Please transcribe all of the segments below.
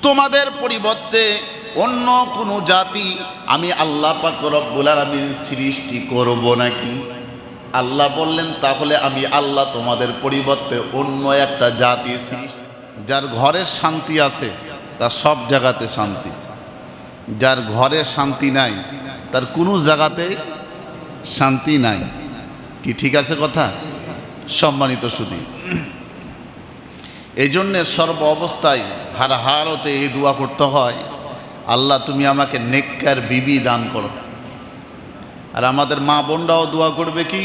তোমাদের পরিবর্তে অন্য কোনো জাতি আমি আল্লাহ পাক রব্বুল আলামিন সৃষ্টি করব নাকি? আল্লাহ বললেন, তাহলে আমি আল্লাহ তোমাদের পরিবর্তে অন্য একটা জাতি সৃষ্টি। যার ঘরে শান্তি আছে তার সব জায়গাতে শান্তি, যার ঘরে শান্তি নাই তার কোনো জায়গাতে শান্তি নাই। কি ঠিক আছে কথা? সম্মানিত সুধী, এই জন্যে সর্ব অবস্থায় হার হালতে এই দোয়া করতে হয়, আল্লাহ তুমি আমাকে নেককার বিবি দান করো। আর আমাদের মা বোনরাও দোয়া করবে কি,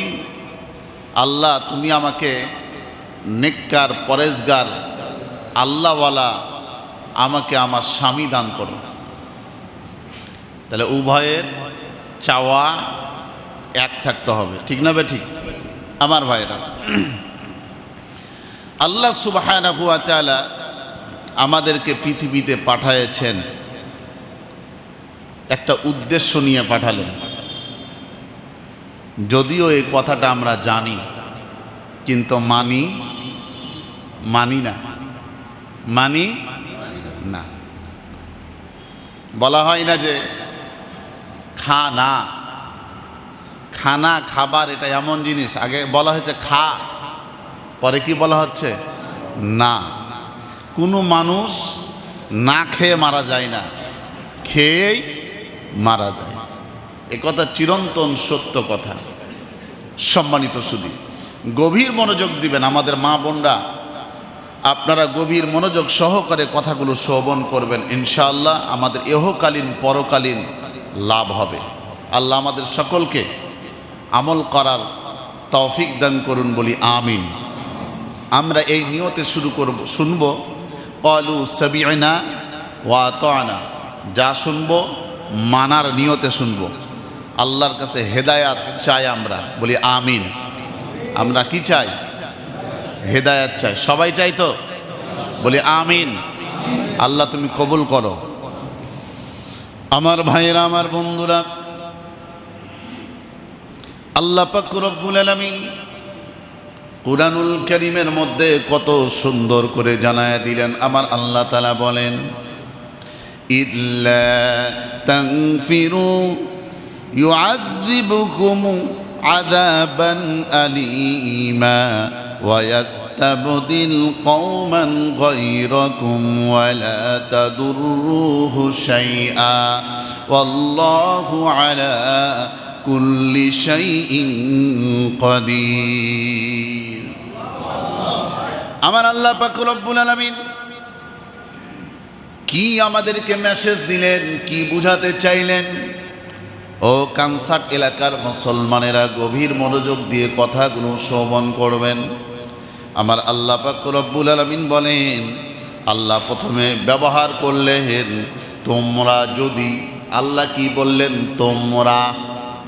আল্লাহ তুমি আমাকে নেককার পরেজগার আল্লাহওয়ালা আমাকে আমার স্বামী দান করো। তাহলে উভয়ের চাওয়া এক থাকতে হবে, ঠিক না ঠিক? আমার ভাইরা, আল্লাহ সুবহানাহু ওয়া তাআলা আমাদেরকে পৃথিবীতে পাঠিয়েছেন, একটা উদ্দেশ্য নিয়ে পাঠালেন। যদিও এই কথাটা আমরা জানি, কিন্তু মানি না। বলা হয় না যে খানা খাবার এটা এমন জিনিস, আগে বলা হয়েছে খা, পরে কি বলা হচ্ছে না। কোনো মানুষ না খেয়ে মারা যায় না, খেয়েই মারা যায়। এ কথা চিরন্তন সত্য কথা। সম্মানিত সুধী, গভীর মনোযোগ দিবেন আমাদের মা বোনরা, আপনারা গভীর মনোযোগ সহকারে কথাগুলো শ্রবণ করবেন, ইনশাআল্লাহ আমাদের ইহকালীন পরকালীন লাভ হবে। আল্লাহ আমাদের সকলকে আমল করার তৌফিক দান করুন, বলি আমিন। আমরা এই নিয়তে শুনব, ক্বালু সামি'না ওয়া আতা'না, যা শুনব মানার নিয়তে শুনব। আল্লাহর কাছে হেদায়াত চাই আমরা, বলি আমিন। আমরা কি চাই? হেদায়াত চাই। সবাই চাই তো? বলি আমিন। আল্লাহ তুমি কবুল করো। আমার ভাইয়েরা, আমার বন্ধুরা, আল্লাহ পাক রব্বুল আলামিন কুরআনুল কারীমের মধ্যে কত সুন্দর করে জানায়া দিলেন। আমার আল্লাহ তাআলা বলেন, ইল্লা তাগফিরু يعذبكم عذابا أليما ويستبدل قوما غيركم ولا تضروه شيئا والله على كل شيء قدير। আমার আল্লাহ পাক রব্বুল আলামিন কি আমাদেরকে মেসেজ দিলেন, কি বুঝাতে চাইলেন? ও কানসাট এলাকার মুসলমানেরা, গভীর মনোযোগ দিয়ে কথাগুলো শ্রবণ করবেন। আমার আল্লাহ পাক রব্বুল আলামিন বলেন, আল্লাহ প্রথমে ব্যবহার করলেন তোমরা যদি। আল্লাহ কি বললেন? তোমরা।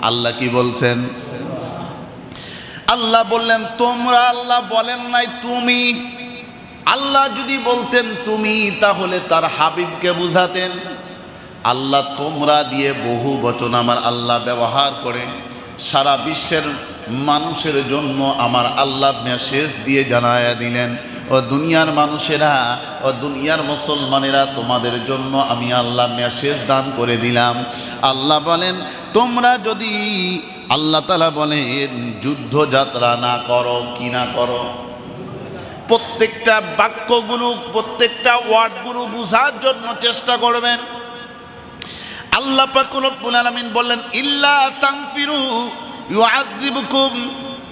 আল্লাহ কি বলছেন? আল্লাহ বললেন তোমরা, আল্লাহ বলেন নাই তুমি। আল্লাহ যদি বলতেন তুমি, তাহলে তার হাবিবকে বুঝাতেন। আল্লাহ তোমরা দিয়ে বহু বচন আমার আল্লাহ ব্যবহার করে সারা বিশ্বের মানুষের জন্য আমার আল্লাহ মেসেজ দিয়ে জানায়া দিলেন, ও দুনিয়ার মানুষেরা, ও দুনিয়ার মুসলমানেরা, তোমাদের জন্য আমি আল্লাহ মেসেজ দান করে দিলাম। আল্লাহ বলেন তোমরা যদি, আল্লাহ তাআলা বলেন যুদ্ধযাত্রা না করো। কি না করো? প্রত্যেকটা বাক্যগুলো, প্রত্যেকটা ওয়ার্ডগুলো বুঝার জন্য চেষ্টা করবেন। আল্লাহ পাক রব্বুল আলামিন বললেন, ইল্লা তাগফিরু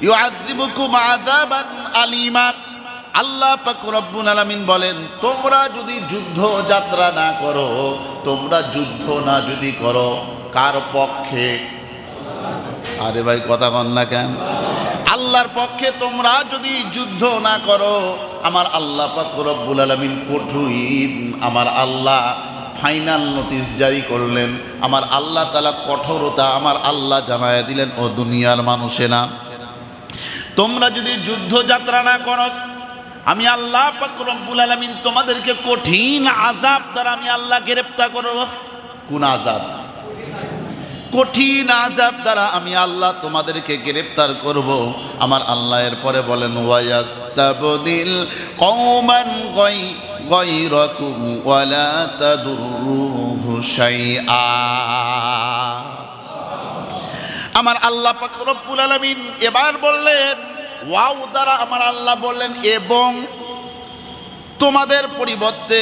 ইউআযিবুকুম আযাবান আলীমা। আল্লাহ পাক রব্বুল আলামিন বলেন তোমরা যদি যুদ্ধ যাত্রা না করো, তোমরা যুদ্ধ না যদি করো, কার পক্ষে? আরে ভাই কথা বল না কেন? আল্লাহর পক্ষে তোমরা যদি যুদ্ধ না করো, আমার আল্লাহ পাক রব্বুল আলামিন কঠোর, আমার আল্লাহ ফাইনাল নোটিশ জারি করলেন। আমার আল্লাহ তাআলা কঠোরতা আমার আল্লাহ জানায়া দিলেন, ও দুনিয়ার মানুষেরা, তোমরা যদি যুদ্ধ যাত্রা না করো, আমি আল্লাহ পাক রব্বুল আলামিন তোমাদেরকে কঠিন আযাব দ্বারা আমি আল্লাহ গ্রেফতার করব। কোন আযাব? কঠিন আযাব দ্বারা আমি আল্লাহ তোমাদেরকে গ্রেফতার করব। আমার আল্লাহ এরপরে বলেন, ওয়ায়াস্তাবদিল কওমান গায়রাকুম ওয়া লা তাদুররুহু শাইআ। আমার আল্লাহ পাক রব্বুল আলামিন এবার বললেন, ওয়াও দ্বারা আমার আল্লাহ বললেন এবং তোমাদের পরিবর্তে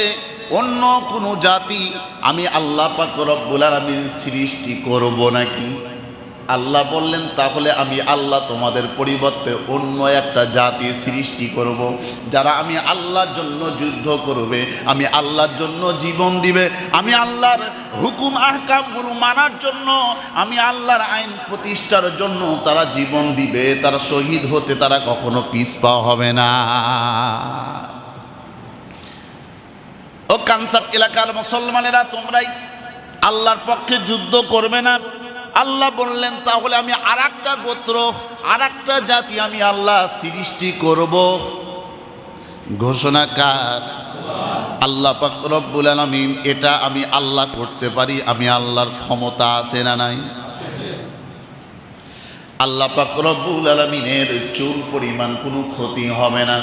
অন্য কোনো জাতি আমি আল্লাহ পাক রব্বুল আলামিন সৃষ্টি করব নাকি? আল্লাহ বললেন তাহলে আমি আল্লাহ তোমাদের পরিবর্তে অন্য একটা জাতি সৃষ্টি করব, যারা আমি আল্লাহর জন্য যুদ্ধ করবে, আমি আল্লাহর জন্য জীবন দিবে, আমি আল্লাহর হুকুম আহকামগুলো মানার জন্য, আমি আল্লাহর আইন প্রতিষ্ঠার জন্য তারা জীবন দিবে, তারা শহীদ হতে তারা কখনো পিছপা হবে না। ও কানসার এলাকার মুসলমানেরা, তোমরাই আল্লাহর পক্ষে যুদ্ধ করবে না। আল্লাহ বললেন তাহলে আমি আরেকটা গোত্র, আরেকটা জাতি আমি আল্লাহ সৃষ্টি করব। ঘোষণা কার? আল্লাহ পাক রব্বুল আলামিন। এটা আমি আল্লাহ করতে পারি, আমি আল্লাহর ক্ষমতা আছে না নাই? আল্লাহ পাক রব্বুল আলামিনের চুল পরিমাণ কোনো ক্ষতি হবে না।